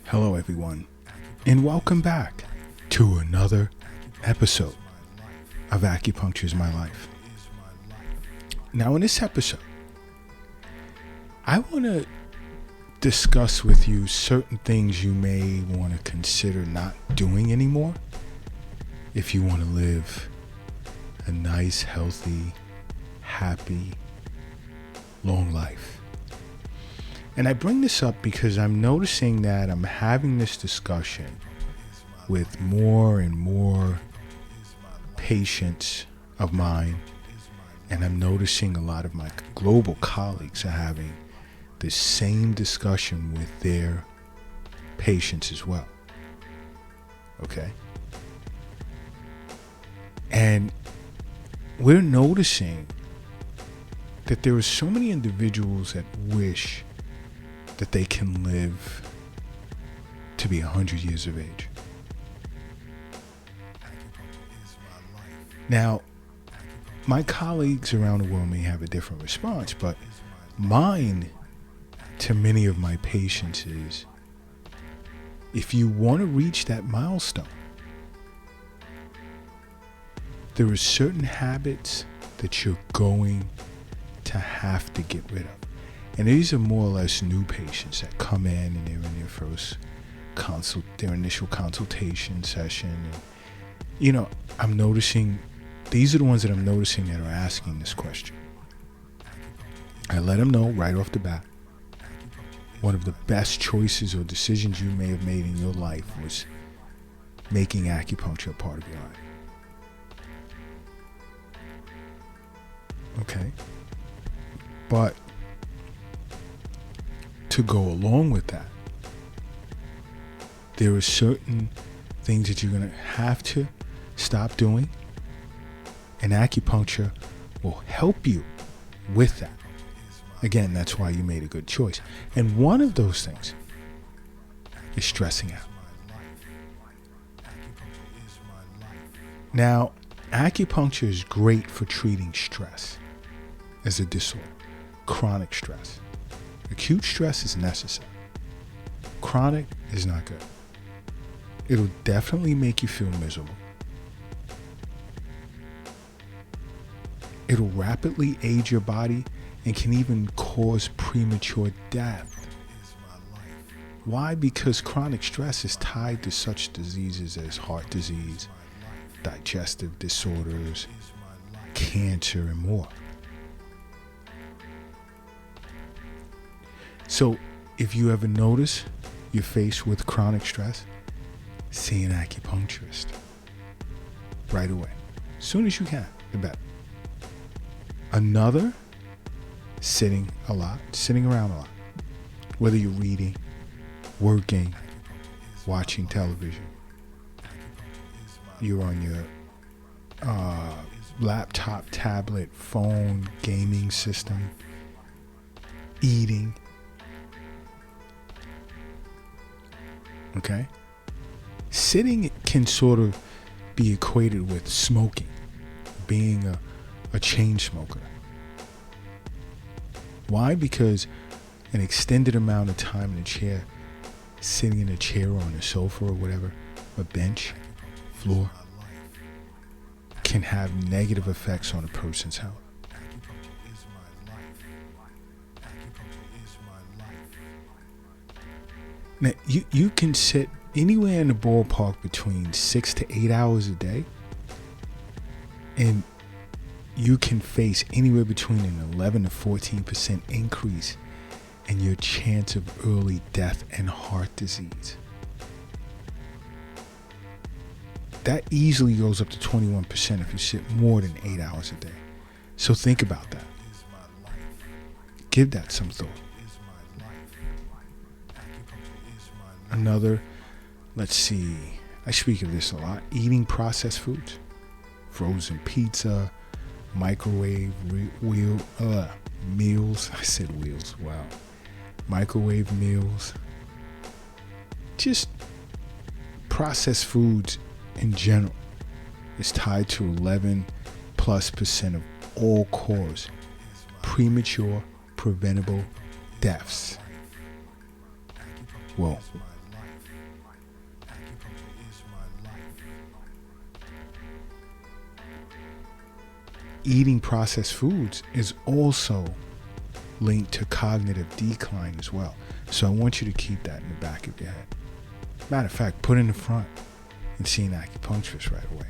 Hello everyone, and welcome back to another episode of Acupuncture is My Life. Now in this episode, I want to discuss with you certain things you may want to consider not doing anymore if you want to live a nice, healthy, happy, long life. And I bring this up because I'm noticing that I'm having this discussion with more and more patients of mine, and I'm noticing a lot of my global colleagues are having the same discussion with their patients as well. Okay? And we're noticing that there are so many individuals that wish that they can live to be 100 years of age. Now, my colleagues around the world may have a different response, but mine to many of my patients is, if you want to reach that milestone, there are certain habits that you're going to have to get rid of. And these are more or less new patients that come in and they're in their first their initial consultation session. And, I'm noticing, these are the ones that I'm noticing that are asking this question. I let them know right off the bat, one of the best choices or decisions you may have made in your life was making acupuncture a part of your life. Okay. But to go along with that, there are certain things that you're going to have to stop doing, and acupuncture will help you with that. Again, that's why you made a good choice. And one of those things is stressing out. Now, acupuncture is great for treating stress as a disorder, chronic stress. Acute stress is necessary. Chronic is not good. It'll definitely make you feel miserable. It'll rapidly age your body and can even cause premature death. Why? Because chronic stress is tied to such diseases as heart disease, digestive disorders, cancer, and more. So if you ever notice you're faced with chronic stress, see an acupuncturist right away. As soon as you can, the better. Another, sitting around a lot. Whether you're reading, working, watching television, you're on your laptop, tablet, phone, gaming system, eating. Okay? Sitting can sort of be equated with smoking, being a chain smoker. Why? Because an extended amount of time in a chair, sitting in a chair or on a sofa or whatever, a bench, floor, can have negative effects on a person's health. Now, you can sit anywhere in the ballpark between 6 to 8 hours a day, and you can face anywhere between an 11 to 14% increase in your chance of early death and heart disease. That easily goes up to 21% if you sit more than 8 hours a day. So think about that. Give that some thought. Another, let's see, I speak of this a lot, eating processed foods, frozen pizza, microwave meals. I said wheels, wow. Microwave meals. Just processed foods in general is tied to 11+% of all cause premature preventable deaths. Well, eating processed foods is also linked to cognitive decline as well. So I want you to keep that in the back of your head. Matter of fact, put it in the front and see an acupuncturist right away.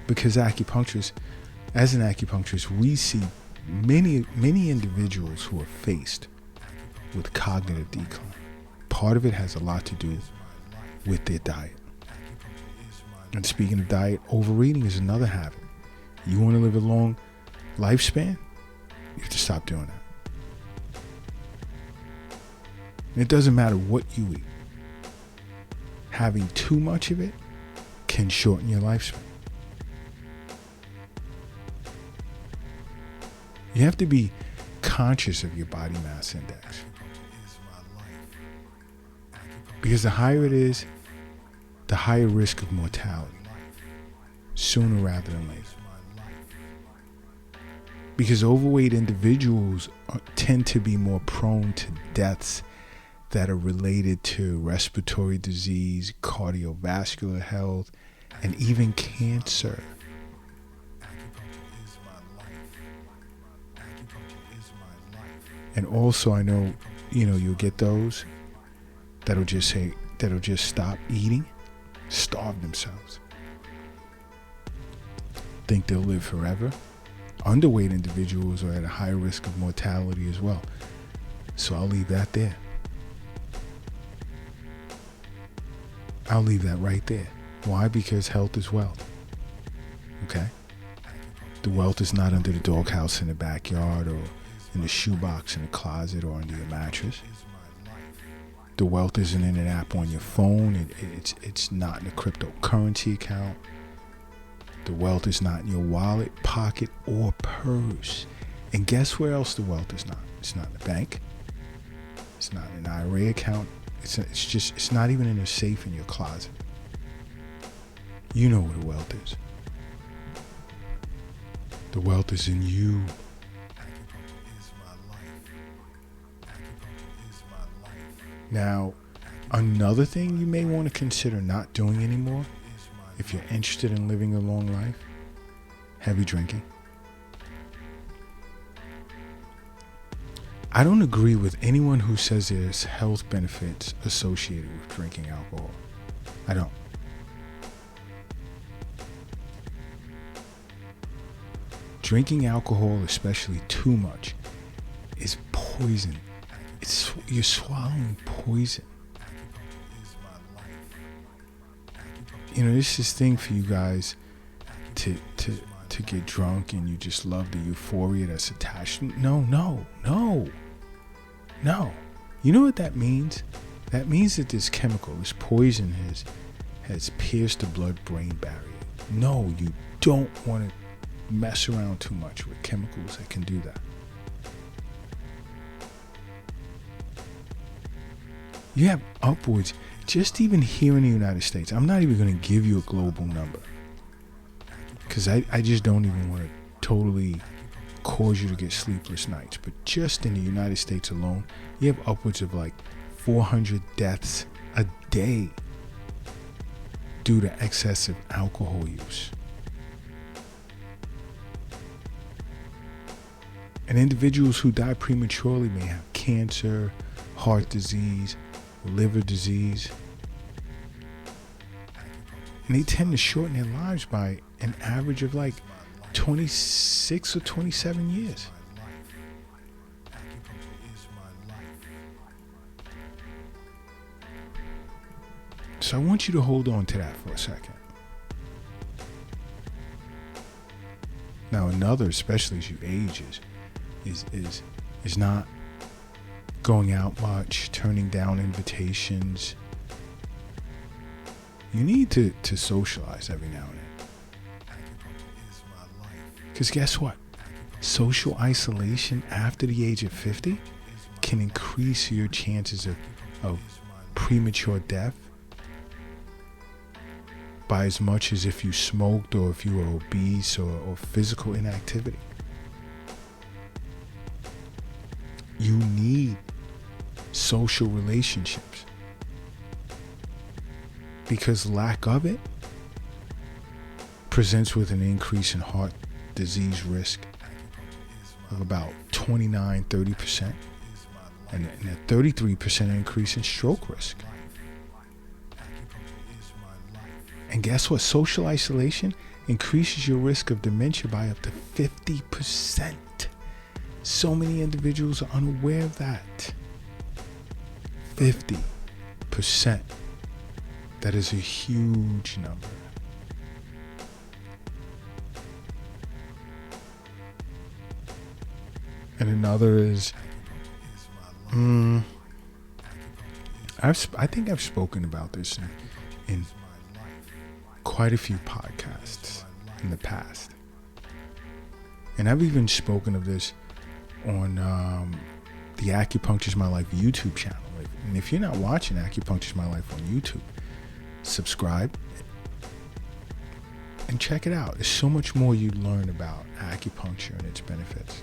Because as an acupuncturist, we see many individuals who are faced with cognitive decline. Part of it has a lot to do with their diet. And speaking of diet, overeating is another habit. You want to live a long lifespan? You have to stop doing that. And it doesn't matter what you eat. Having too much of it can shorten your lifespan. You have to be conscious of your body mass index. Because the higher it is, the higher risk of mortality, sooner rather than later. Because overweight individuals tend to be more prone to deaths that are related to respiratory disease, cardiovascular health, and even cancer. And also, I know, you'll get those that'll just stop eating, starve themselves, think they'll live forever. Underweight individuals are at a high risk of mortality as well. So I'll leave that there. I'll leave that right there. Why? Because health is wealth. Okay? The wealth is not under the doghouse in the backyard or in the shoebox in the closet or under your mattress. The wealth isn't in an app on your phone. It's not in a cryptocurrency account. The wealth is not in your wallet, pocket, or purse. And guess where else the wealth is not? It's not in the bank. It's not in an IRA account. It's not even in a safe in your closet. You know where the wealth is. The wealth is in you. Now, another thing you may want to consider not doing anymore, if you're interested in living a long life, heavy drinking. I don't agree with anyone who says there's health benefits associated with drinking alcohol. I don't. Drinking alcohol, especially too much, is poison. You're swallowing poison. This is thing for you guys to get drunk and you just love the euphoria that's attached. No. You know what that means? That means that this chemical, this poison has pierced the blood-brain barrier. No, you don't want to mess around too much with chemicals that can do that. You have upwards, just even here in the United States, I'm not even going to give you a global number because I just don't even want to totally cause you to get sleepless nights. But just in the United States alone, you have upwards of like 400 deaths a day due to excessive alcohol use. And individuals who die prematurely may have cancer, heart disease, liver disease. And they tend to shorten their lives by an average of like 26 or 27 years. So I want you to hold on to that for a second. Now another, especially as you age, is not going out much, turning down invitations. You need to socialize every now and then. Because guess what? Social isolation after the age of 50 can increase your chances of premature death by as much as if you smoked or if you were obese or physical inactivity. You need social relationships. Because lack of it presents with an increase in heart disease risk of about 29-30%, and a 33% increase in stroke risk. And guess what? Social isolation increases your risk of dementia by up to 50%. So many individuals are unaware of that. 50%. That is a huge number. And another is, I think I've spoken about this in quite a few podcasts in the past. And I've even spoken of this on the Acupuncture is My Life YouTube channel. And if you're not watching Acupuncture is My Life on YouTube, subscribe and check it out. There's so much more you learn about acupuncture and its benefits.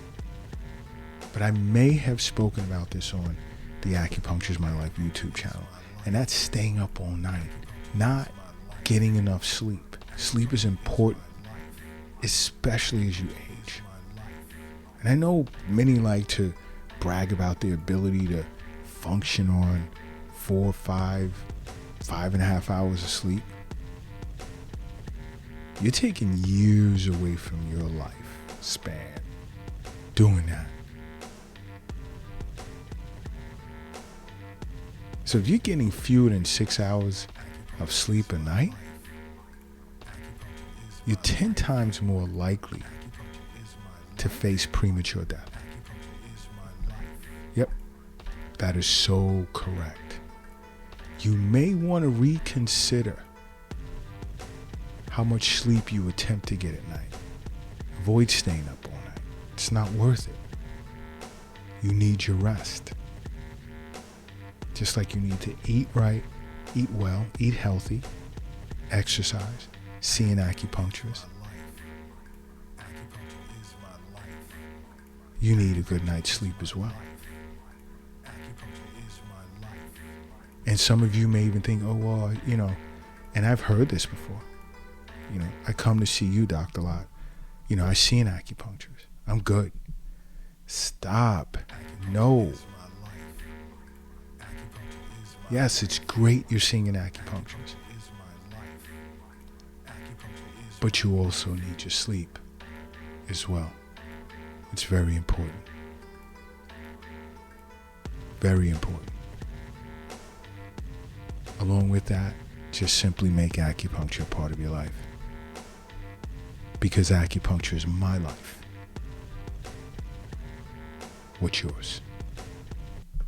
But I may have spoken about this on the Acupuncture is My Life YouTube channel. And that's staying up all night, not getting enough sleep. Sleep is important, especially as you age. And I know many like to brag about their ability to function on 4, 5, 5.5 hours of sleep. You're taking years away from your life span doing that. So if you're getting fewer than 6 hours of sleep a night, you're 10 times more likely to face premature death. Yep, that is so correct. You may want to reconsider how much sleep you attempt to get at night. Avoid staying up all night. It's not worth it. You need your rest. Just like you need to eat right, eat well, eat healthy, exercise, see an acupuncturist. You need a good night's sleep as well. And some of you may even think, oh, well, and I've heard this before. I come to see you, Dr. Lott. I see an acupuncturist. I'm good. Stop. No. Yes, it's great you're seeing an acupuncturist. But you also need your sleep as well. It's very important. Very important. Along with that, just simply make acupuncture a part of your life. Because acupuncture is my life. What's yours?